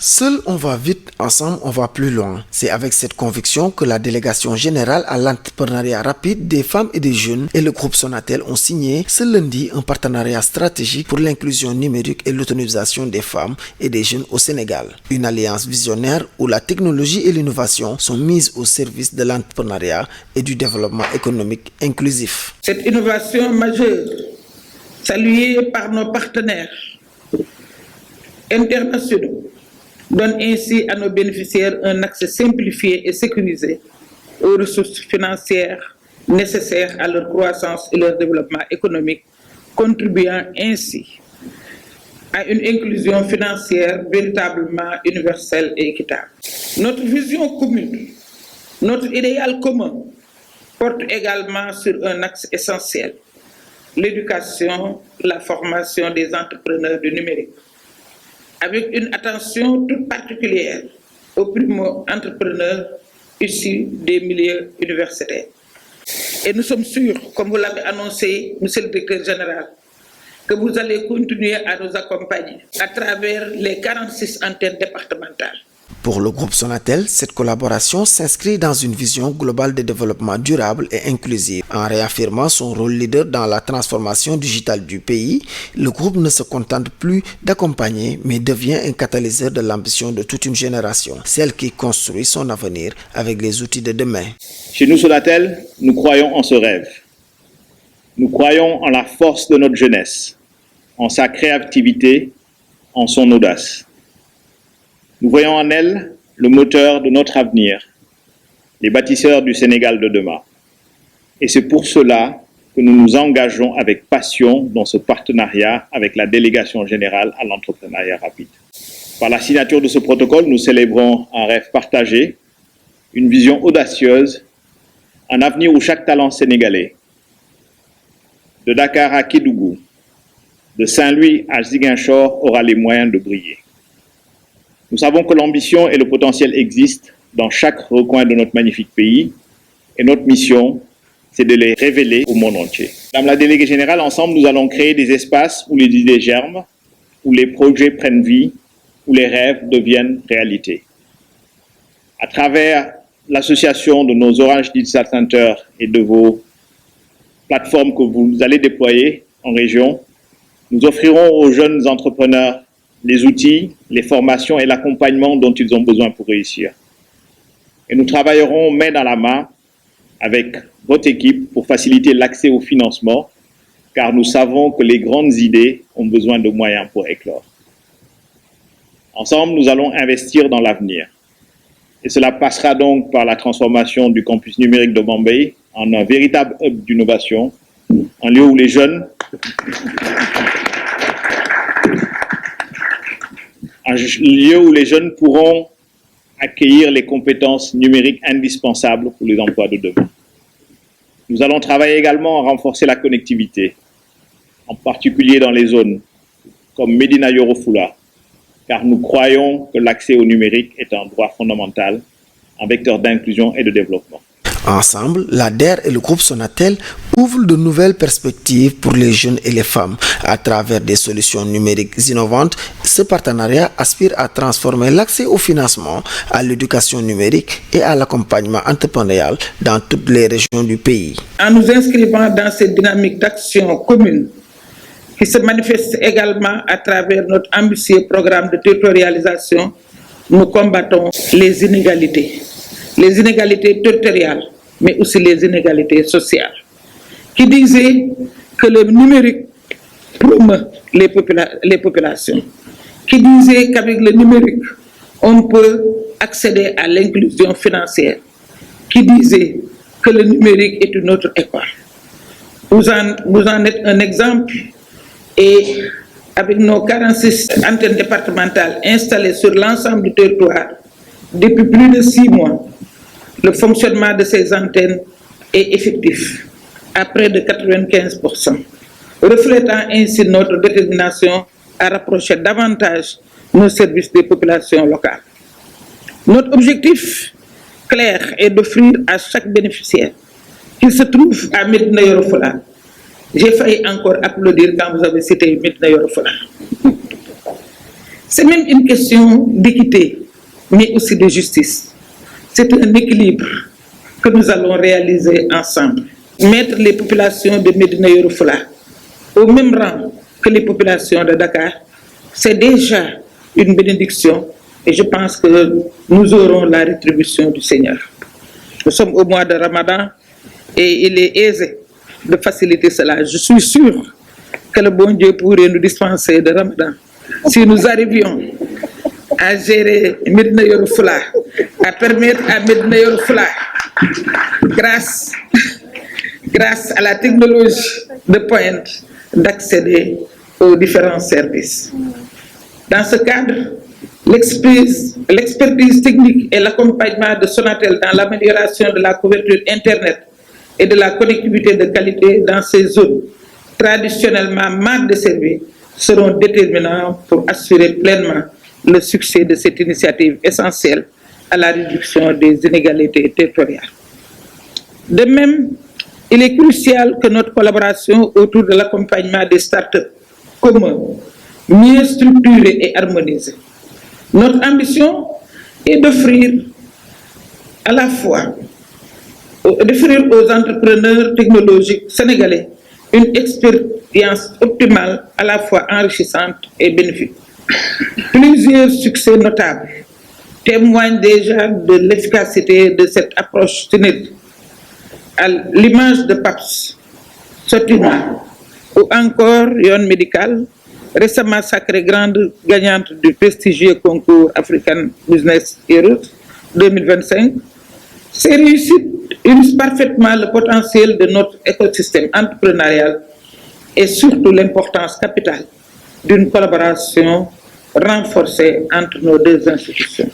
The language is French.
Seul on va vite, ensemble on va plus loin. C'est avec cette conviction que la délégation générale à l'entrepreneuriat rapide des femmes et des jeunes et le groupe Sonatel ont signé ce lundi un partenariat stratégique pour l'inclusion numérique et l'autonomisation des femmes et des jeunes au Sénégal. Une alliance visionnaire où la technologie et l'innovation sont mises au service de l'entrepreneuriat et du développement économique inclusif. Cette innovation majeure, saluée par nos partenaires internationaux, donne ainsi à nos bénéficiaires un accès simplifié et sécurisé aux ressources financières nécessaires à leur croissance et leur développement économique, contribuant ainsi à une inclusion financière véritablement universelle et équitable. Notre vision commune, notre idéal commun, porte également sur un axe essentiel, l'éducation, la formation des entrepreneurs du numérique, avec une attention toute particulière aux primo-entrepreneurs issus des milieux universitaires. Et nous sommes sûrs, comme vous l'avez annoncé, Monsieur le Directeur Général, que vous allez continuer à nous accompagner à travers les 46 antennes départementales. Pour le groupe Sonatel, cette collaboration s'inscrit dans une vision globale de développement durable et inclusif. En réaffirmant son rôle leader dans la transformation digitale du pays, le groupe ne se contente plus d'accompagner, mais devient un catalyseur de l'ambition de toute une génération, celle qui construit son avenir avec les outils de demain. Chez nous, Sonatel, nous croyons en ce rêve. Nous croyons en la force de notre jeunesse, en sa créativité, en son audace. Nous voyons en elle le moteur de notre avenir, les bâtisseurs du Sénégal de demain. Et c'est pour cela que nous nous engageons avec passion dans ce partenariat avec la Délégation générale à l'entrepreneuriat rapide. Par la signature de ce protocole, nous célébrons un rêve partagé, une vision audacieuse, un avenir où chaque talent sénégalais, de Dakar à Kédougou, de Saint-Louis à Ziguinchor, aura les moyens de briller. Nous savons que l'ambition et le potentiel existent dans chaque recoin de notre magnifique pays et notre mission, c'est de les révéler au monde entier. Madame la déléguée générale, ensemble, nous allons créer des espaces où les idées germent, où les projets prennent vie, où les rêves deviennent réalité. À travers l'association de nos Orange Digital Center et de vos plateformes que vous allez déployer en région, nous offrirons aux jeunes entrepreneurs les outils, les formations et l'accompagnement dont ils ont besoin pour réussir. Et nous travaillerons main dans la main avec votre équipe pour faciliter l'accès au financement, car nous savons que les grandes idées ont besoin de moyens pour éclore. Ensemble, nous allons investir dans l'avenir. Et cela passera donc par la transformation du campus numérique de Bambey en un véritable hub d'innovation, un lieu où les jeunes pourront accueillir les compétences numériques indispensables pour les emplois de demain. Nous allons travailler également à renforcer la connectivité, en particulier dans les zones comme Médina Yoro Fula, car nous croyons que l'accès au numérique est un droit fondamental, un vecteur d'inclusion et de développement. Ensemble, l'ADER et le groupe Sonatel ouvrent de nouvelles perspectives pour les jeunes et les femmes. À travers des solutions numériques innovantes, ce partenariat aspire à transformer l'accès au financement, à l'éducation numérique et à l'accompagnement entrepreneurial dans toutes les régions du pays. En nous inscrivant dans cette dynamique d'action commune, qui se manifeste également à travers notre ambitieux programme de territorialisation, nous combattons les inégalités territoriales, mais aussi les inégalités sociales, qui disaient que le numérique promeut les populations, qui disaient qu'avec le numérique, on peut accéder à l'inclusion financière, qui disaient que le numérique est une autre école. Vous en êtes un exemple, et avec nos 46 antennes départementales installées sur l'ensemble du territoire depuis plus de 6 mois, le fonctionnement de ces antennes est effectif à près de 95%, reflétant ainsi notre détermination à rapprocher davantage nos services des populations locales. Notre objectif clair est d'offrir à chaque bénéficiaire, qu'il se trouve à Médina Yoro Fula. J'ai failli encore applaudir quand vous avez cité Médina Yoro Fula. C'est même une question d'équité, mais aussi de justice. C'est un équilibre que nous allons réaliser ensemble. Mettre les populations de Médina Yoro Foulah au même rang que les populations de Dakar, c'est déjà une bénédiction et je pense que nous aurons la rétribution du Seigneur. Nous sommes au mois de Ramadan et il est aisé de faciliter cela. Je suis sûr que le bon Dieu pourrait nous dispenser de Ramadan si nous arrivions à gérer Médina Yoro Foulah, à permettre à Médina Yoro Foulah, grâce à la technologie de pointe, d'accéder aux différents services. Dans ce cadre, l'expertise technique et l'accompagnement de Sonatel dans l'amélioration de la couverture Internet et de la connectivité de qualité dans ces zones traditionnellement mal desservies seront déterminants pour assurer pleinement le succès de cette initiative essentielle à la réduction des inégalités territoriales. De même, il est crucial que notre collaboration autour de l'accompagnement des startups communs, mieux structurés et harmonisés. Notre ambition est d'offrir à la fois aux entrepreneurs technologiques sénégalais une expérience optimale à la fois enrichissante et bénéfique. Plusieurs succès notables témoignent déjà de l'efficacité de cette approche synergique, à l'image de PAPS, Sotima, ou encore Yon Médical, récemment sacrée grande gagnante du prestigieux concours African Business Hero 2025. Ces réussites illustrent parfaitement le potentiel de notre écosystème entrepreneurial et surtout l'importance capitale d'une collaboration renforcée entre nos deux institutions.